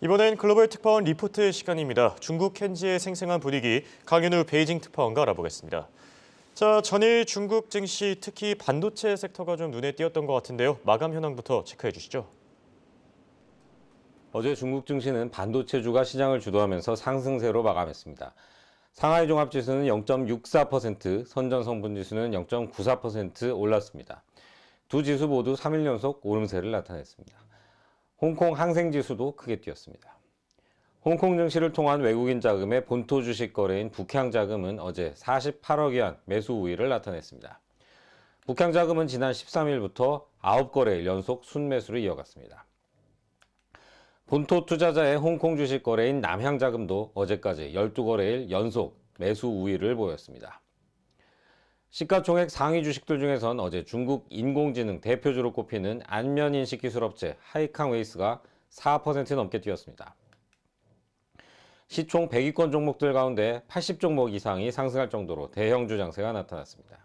이번엔 글로벌 특파원 리포트 시간입니다. 중국 현지의 생생한 분위기, 강윤우 베이징 특파원과 알아보겠습니다. 자, 전일 중국 증시 특히 반도체 섹터가 좀 눈에 띄었던 것 같은데요. 마감 현황부터 체크해 주시죠. 어제 중국 증시는 반도체주가 시장을 주도하면서 상승세로 마감했습니다. 상하이 종합지수는 0.64%, 선전성분지수는 0.94% 올랐습니다. 두 지수 모두 3일 연속 오름세를 나타냈습니다. 홍콩 항생지수도 크게 뛰었습니다. 홍콩 증시를 통한 외국인 자금의 본토 주식 거래인 북향자금은 어제 48억 위안 매수 우위를 나타냈습니다. 북향자금은 지난 13일부터 9거래일 연속 순매수를 이어갔습니다. 본토 투자자의 홍콩 주식 거래인 남향자금도 어제까지 12거래일 연속 매수 우위를 보였습니다. 시가총액 상위 주식들 중에선 어제 중국 인공지능 대표주로 꼽히는 안면인식 기술업체 하이캉웨이스가 4% 넘게 뛰었습니다. 시총 100위권 종목들 가운데 80종목 이상이 상승할 정도로 대형주 장세가 나타났습니다.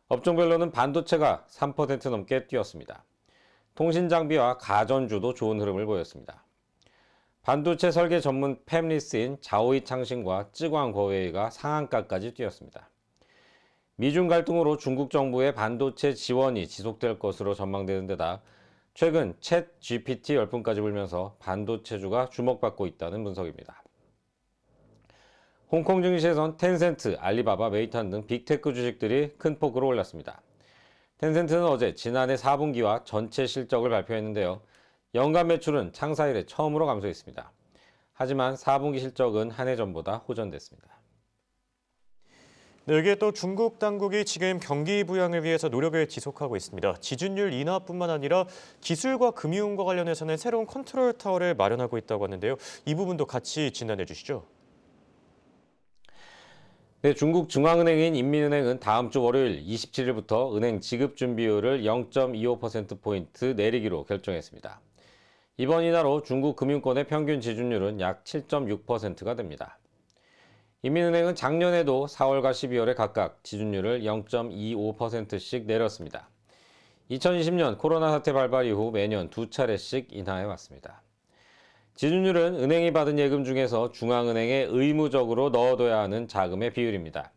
업종별로는 반도체가 3% 넘게 뛰었습니다. 통신장비와 가전주도 좋은 흐름을 보였습니다. 반도체 설계 전문 팹리스인 자오이 창신과 쯔광거웨이가 상한가까지 뛰었습니다. 미중 갈등으로 중국 정부의 반도체 지원이 지속될 것으로 전망되는 데다 최근 챗 GPT 열풍까지 불면서 반도체주가 주목받고 있다는 분석입니다. 홍콩 증시에선 텐센트, 알리바바, 메이탄 등 빅테크 주식들이 큰 폭으로 올랐습니다. 텐센트는 어제 지난해 4분기와 전체 실적을 발표했는데요. 연간 매출은 창사 이래 처음으로 감소했습니다. 하지만 4분기 실적은 한 해 전보다 호전됐습니다. 네, 여기에 또 중국 당국이 지금 경기 부양을 위해서 노력을 지속하고 있습니다. 지준율 인하뿐만 아니라 기술과 금융과 관련해서는 새로운 컨트롤 타워를 마련하고 있다고 하는데요. 이 부분도 같이 진단해 주시죠. 네, 중국 중앙은행인 인민은행은 다음 주 월요일 27일부터 은행 지급 준비율을 0.25%포인트 내리기로 결정했습니다. 이번 인하로 중국 금융권의 평균 지준율은 약 7.6%가 됩니다. 인민은행은 작년에도 4월과 12월에 각각 지준율을 0.25%씩 내렸습니다. 2020년 코로나 사태 발발 이후 매년 두 차례씩 인하해 왔습니다. 지준율은 은행이 받은 예금 중에서 중앙은행에 의무적으로 넣어둬야 하는 자금의 비율입니다.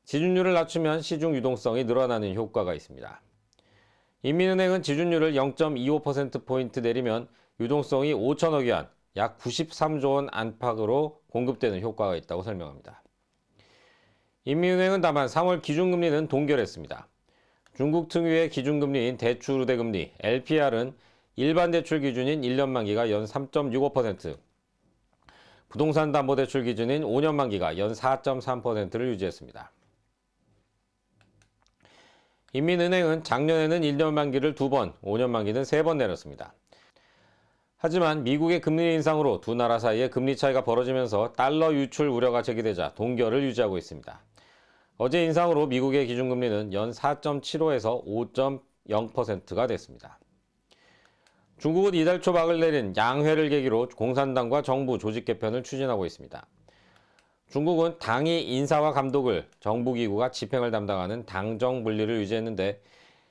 지준율을 낮추면 시중 유동성이 늘어나는 효과가 있습니다. 인민은행은 지준율을 0.25%포인트 내리면 유동성이 5천억 위안, 약 93조 원 안팎으로 공급되는 효과가 있다고 설명합니다. 인민은행은 다만 3월 기준금리는 동결했습니다. 중국 특유의 기준금리인 대출우대금리 LPR은 일반 대출 기준인 1년 만기가 연 3.65%, 부동산 담보대출 기준인 5년 만기가 연 4.3%를 유지했습니다. 인민은행은 작년에는 1년 만기를 2번, 5년 만기는 3번 내렸습니다. 하지만 미국의 금리 인상으로 두 나라 사이에 금리 차이가 벌어지면서 달러 유출 우려가 제기되자 동결을 유지하고 있습니다. 어제 인상으로 미국의 기준금리는 연 4.75에서 5.0%가 됐습니다. 중국은 이달 초 막을 내린 양회를 계기로 공산당과 정부 조직 개편을 추진하고 있습니다. 중국은 당이 인사와 감독을 정부기구가 집행을 담당하는 당정 분리를 유지했는데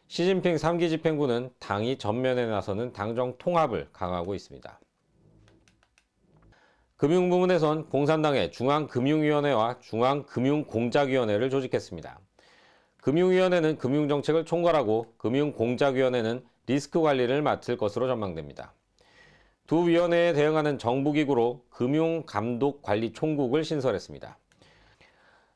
시진핑 3기 집행부는 당이 전면에 나서는 당정 통합을 강화하고 있습니다. 금융부문에선 공산당의 중앙금융위원회와 중앙금융공작위원회를 조직했습니다. 금융위원회는 금융정책을 총괄하고 금융공작위원회는 리스크 관리를 맡을 것으로 전망됩니다. 두 위원회에 대응하는 정부기구로 금융감독관리총국을 신설했습니다.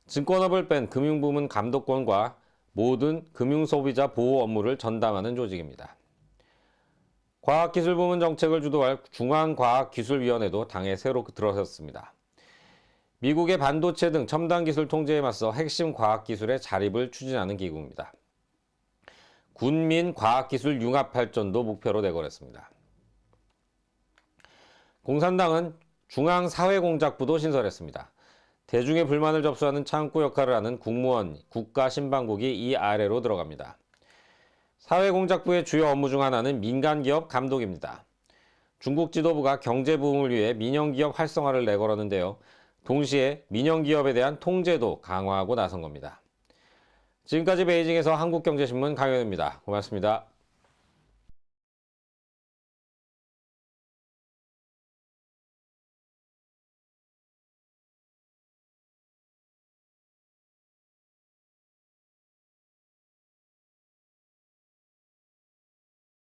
증권업을 뺀 금융부문 감독권과 모든 금융소비자 보호 업무를 전담하는 조직입니다. 과학기술부문 정책을 주도할 중앙과학기술위원회도 당에 새로 들어섰습니다. 미국의 반도체 등 첨단 기술 통제에 맞서 핵심 과학기술의 자립을 추진하는 기구입니다. 군민과학기술 융합발전도 목표로 내걸었습니다. 공산당은 중앙사회공작부도 신설했습니다. 대중의 불만을 접수하는 창구 역할을 하는 국무원, 국가신방국이 이 아래로 들어갑니다. 사회공작부의 주요 업무 중 하나는 민간기업 감독입니다. 중국 지도부가 경제 부흥을 위해 민영기업 활성화를 내걸었는데요. 동시에 민영기업에 대한 통제도 강화하고 나선 겁니다. 지금까지 베이징에서 한국경제신문 강현우입니다. 고맙습니다.